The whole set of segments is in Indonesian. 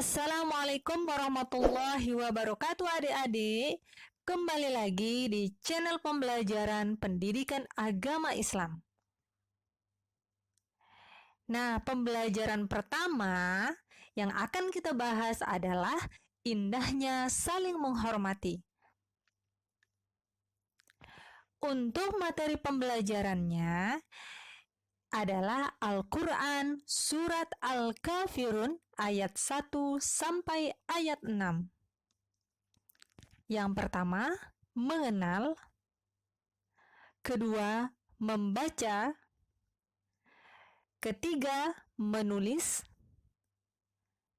Assalamualaikum warahmatullahi wabarakatuh adik-adik. Kembali lagi di channel pembelajaran pendidikan agama Islam. Nah, pembelajaran pertama yang akan kita bahas adalah indahnya saling menghormati. Untuk materi pembelajarannya adalah Al-Quran Surat Al-Kafirun ayat 1 sampai ayat 6. Yang pertama, mengenal. Kedua, membaca. Ketiga, menulis.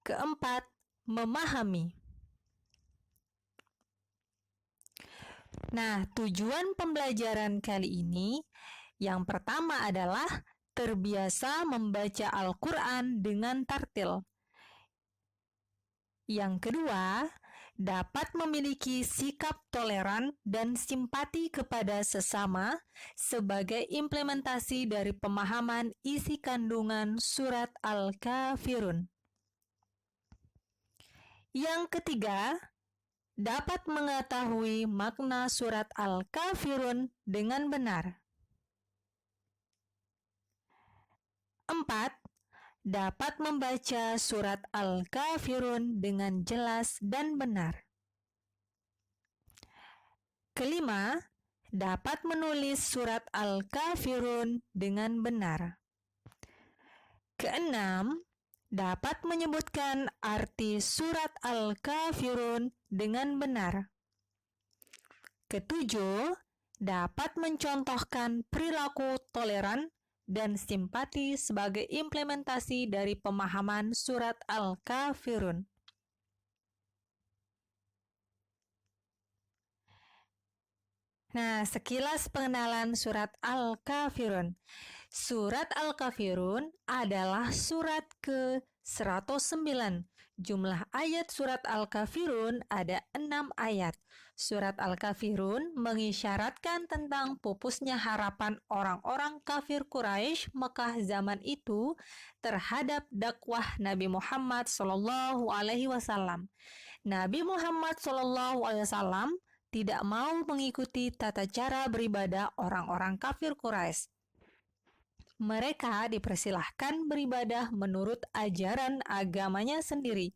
Keempat, memahami. Nah, tujuan pembelajaran kali ini yang pertama adalah terbiasa membaca Al-Quran dengan tartil. Yang kedua, dapat memiliki sikap toleran dan simpati kepada sesama sebagai implementasi dari pemahaman isi kandungan surat Al-Kafirun. Yang ketiga, dapat mengetahui makna surat Al-Kafirun dengan benar. 4. Dapat membaca surat Al-Kafirun dengan jelas dan benar. Kelima, dapat menulis surat Al-Kafirun dengan benar. Keenam, dapat menyebutkan arti surat Al-Kafirun dengan benar. Ketujuh, dapat mencontohkan perilaku toleran dan simpati sebagai implementasi dari pemahaman surat Al-Kafirun. Nah, sekilas pengenalan surat Al-Kafirun. Surat Al-Kafirun adalah surat ke-109. Jumlah ayat surat Al-Kafirun ada 6 ayat. Surat Al-Kafirun mengisyaratkan tentang pupusnya harapan orang-orang kafir Quraisy Mekah zaman itu terhadap dakwah Nabi Muhammad SAW. Nabi Muhammad SAW tidak mau mengikuti tata cara beribadah orang-orang kafir Quraisy. Mereka dipersilahkan beribadah menurut ajaran agamanya sendiri.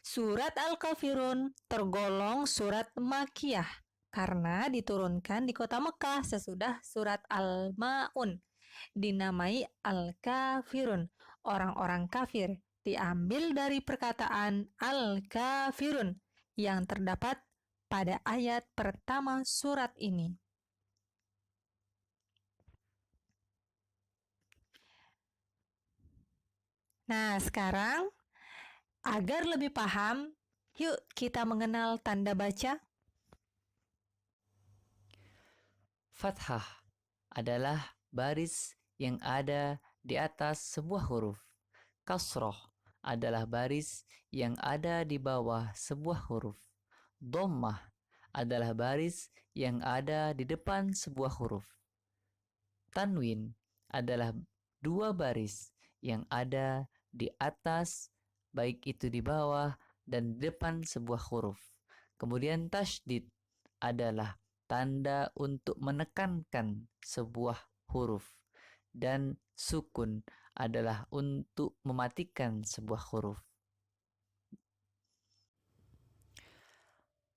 Surat Al-Kafirun tergolong surat Makkiyah karena diturunkan di kota Mekah sesudah surat Al-Ma'un. Dinamai Al-Kafirun, orang-orang kafir, diambil dari perkataan Al-Kafirun yang terdapat pada ayat pertama surat ini. Nah, sekarang agar lebih paham, yuk kita mengenal tanda baca. Fathah adalah baris yang ada di atas sebuah huruf. Kasroh adalah baris yang ada di bawah sebuah huruf. Dhammah adalah baris yang ada di depan sebuah huruf. Tanwin adalah dua baris yang ada di atas, baik itu di bawah dan di depan sebuah huruf. Kemudian tasydid adalah tanda untuk menekankan sebuah huruf. Dan sukun adalah untuk mematikan sebuah huruf.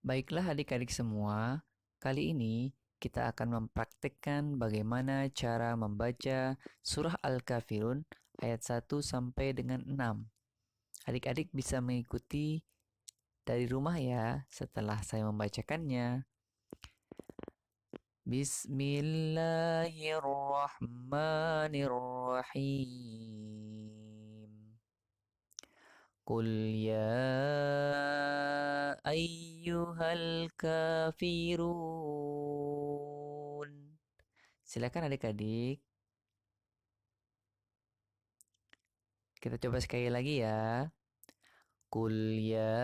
Baiklah adik-adik semua, kali ini kita akan mempraktikkan bagaimana cara membaca surah Al-Kafirun ayat 1 sampai dengan 6. Adik-adik bisa mengikuti dari rumah ya setelah saya membacakannya. Bismillahirrahmanirrahim. Qul ya ayyuhal kafirun. Silakan adik-adik. Kita coba sekali lagi ya. Qul ya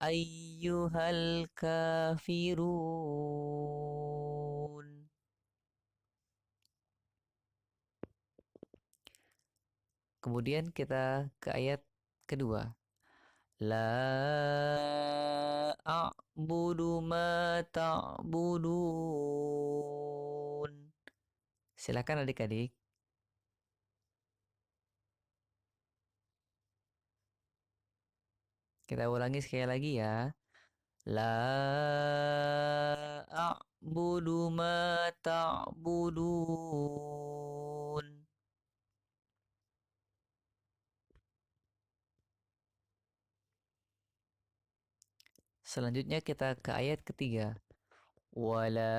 ayyuhal kafirun. Kemudian kita ke ayat kedua. La a'budu ma ta'budun. Silakan adik-adik. Kita ulangi sekali lagi ya. La a'budu ma ta'budun. Selanjutnya kita ke ayat ketiga. Wala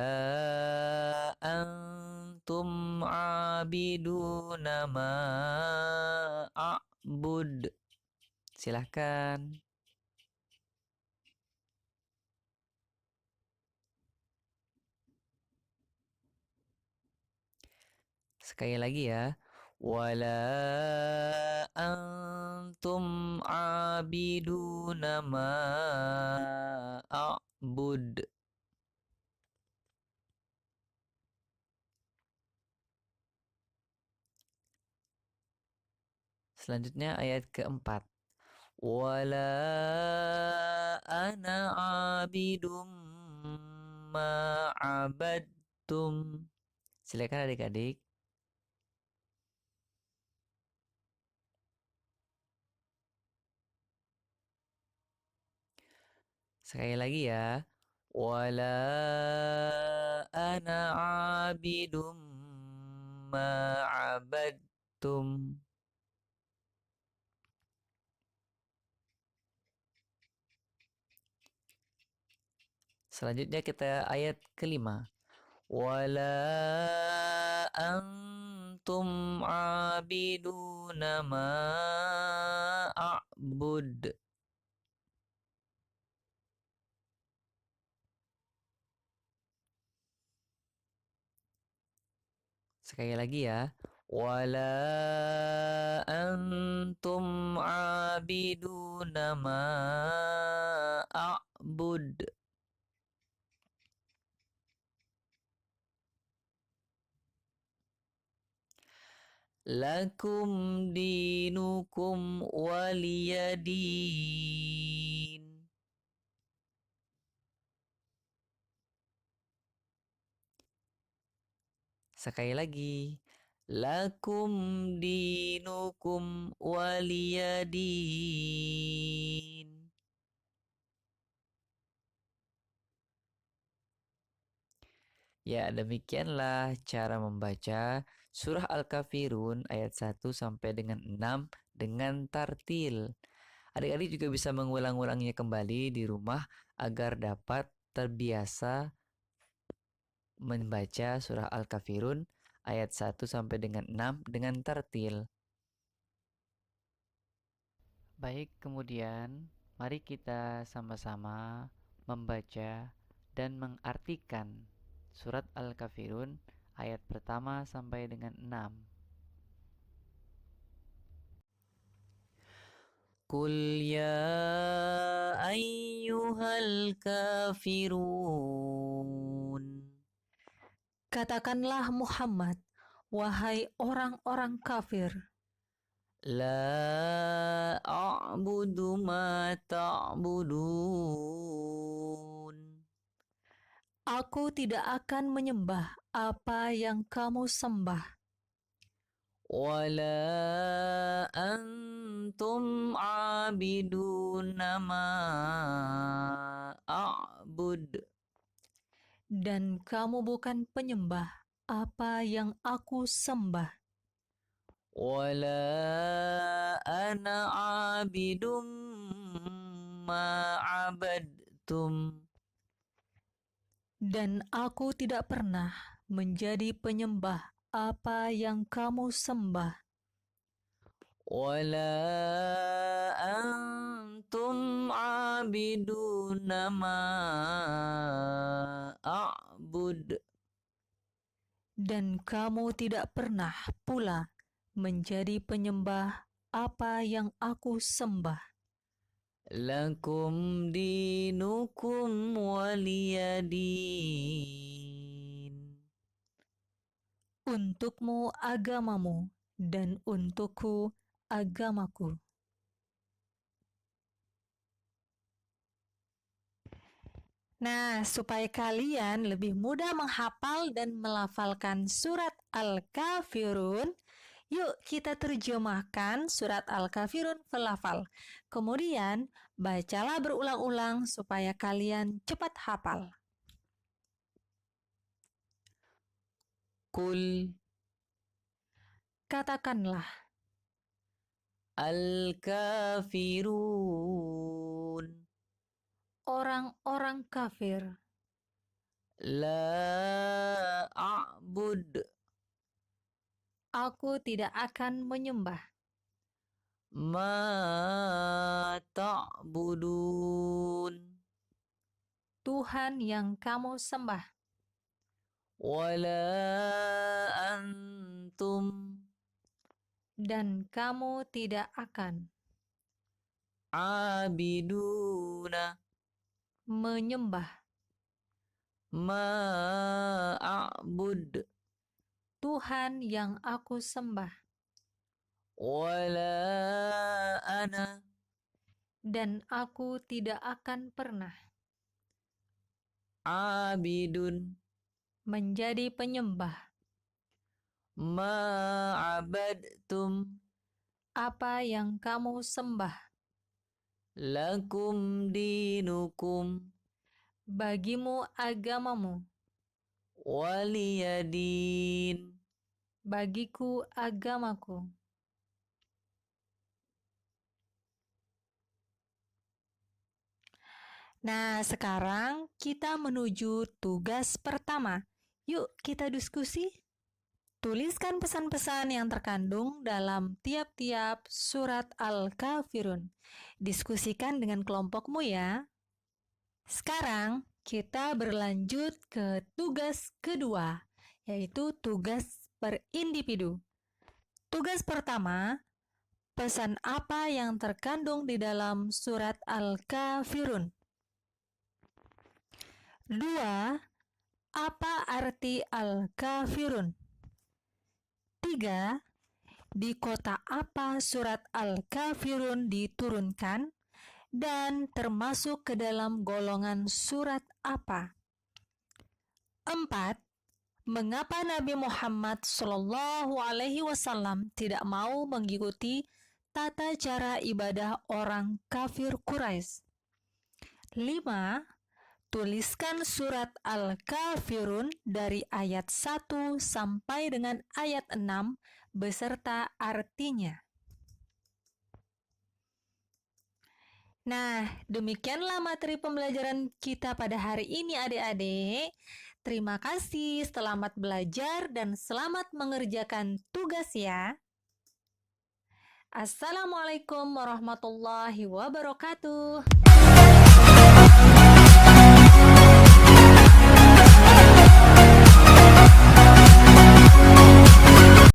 antum abiduna ma a'bud. Silahkan. Sekali lagi ya. Wala antum abiduna ma a'bud. Selanjutnya ayat keempat. Wala ana abidum ma abadtum. Silakan adik-adik. Sekali lagi ya. Wala ana abidum ma abadtum. Selanjutnya kita ayat kelima. Wala antum abiduna ma a'bud. Sekali lagi ya. Wala antum abiduna ma a'bud. Lakum dinukum waliyadin. Sekali lagi. Lakum dinukum waliyadin. Ya, demikianlah cara membaca surah Al-Kafirun ayat 1 sampai dengan 6 dengan tartil. Adik-adik juga bisa mengulang-ulangnya kembali di rumah agar dapat terbiasa membaca surah Al-Kafirun ayat 1 sampai dengan 6 dengan tartil. Baik, kemudian mari kita sama-sama membaca dan mengartikan surat Al-Kafirun ayat pertama sampai dengan 6. Qul ya ayyuhal kafirun. Katakanlah Muhammad, wahai orang-orang kafir, La a'budu ma ta'budun. aku tidak akan menyembah apa yang kamu sembah, Wala antum abiduna ma a'bud. dan kamu bukan penyembah apa yang aku sembah, Wala ana abidum ma abadtum. dan aku tidak pernah menjadi penyembah apa yang kamu sembah, Wala antum abiduna ma a'bud. dan kamu tidak pernah pula menjadi penyembah apa yang aku sembah. Lakum dinukum waliyadin. Untukmu agamamu dan untukku agamaku. Nah, supaya kalian lebih mudah menghafal dan melafalkan surat Al-Kafirun, yuk kita terjemahkan surat Al-Kafirun velafal. Kemudian, bacalah berulang-ulang supaya kalian cepat hafal. Qul Katakanlah, al-kafirun orang-orang kafir, la a'bud aku tidak akan menyembah ma ta'budun Tuhan yang kamu sembah, wala antum dan kamu tidak akan abiduna menyembah ma a'bud Tuhan yang aku sembah, wala ana dan aku tidak akan pernah abidun menjadi penyembah ma abadtum apa yang kamu sembah. lakum dinukum Bagimu agamamu, waliyadin. bagiku agamaku. Nah, sekarang kita menuju tugas pertama. Yuk kita diskusi. Tuliskan pesan-pesan yang terkandung dalam tiap-tiap surat Al-Kafirun. Diskusikan dengan kelompokmu ya. Sekarang kita berlanjut ke tugas kedua, yaitu tugas per individu. Tugas pertama, pesan apa yang terkandung di dalam surat Al-Kafirun? 2. Apa arti Al-Kafirun? 3. Di kota apa surat Al-Kafirun diturunkan dan termasuk ke dalam golongan surat apa? 4. Mengapa Nabi Muhammad SAW tidak mau mengikuti tata cara ibadah orang kafir Quraisy? 5. Tuliskan surat Al-Kafirun dari ayat 1 sampai dengan ayat 6 beserta artinya. Nah, demikianlah materi pembelajaran kita pada hari ini adik-adik. Terima kasih, selamat belajar dan selamat mengerjakan tugas ya. Assalamualaikum warahmatullahi wabarakatuh.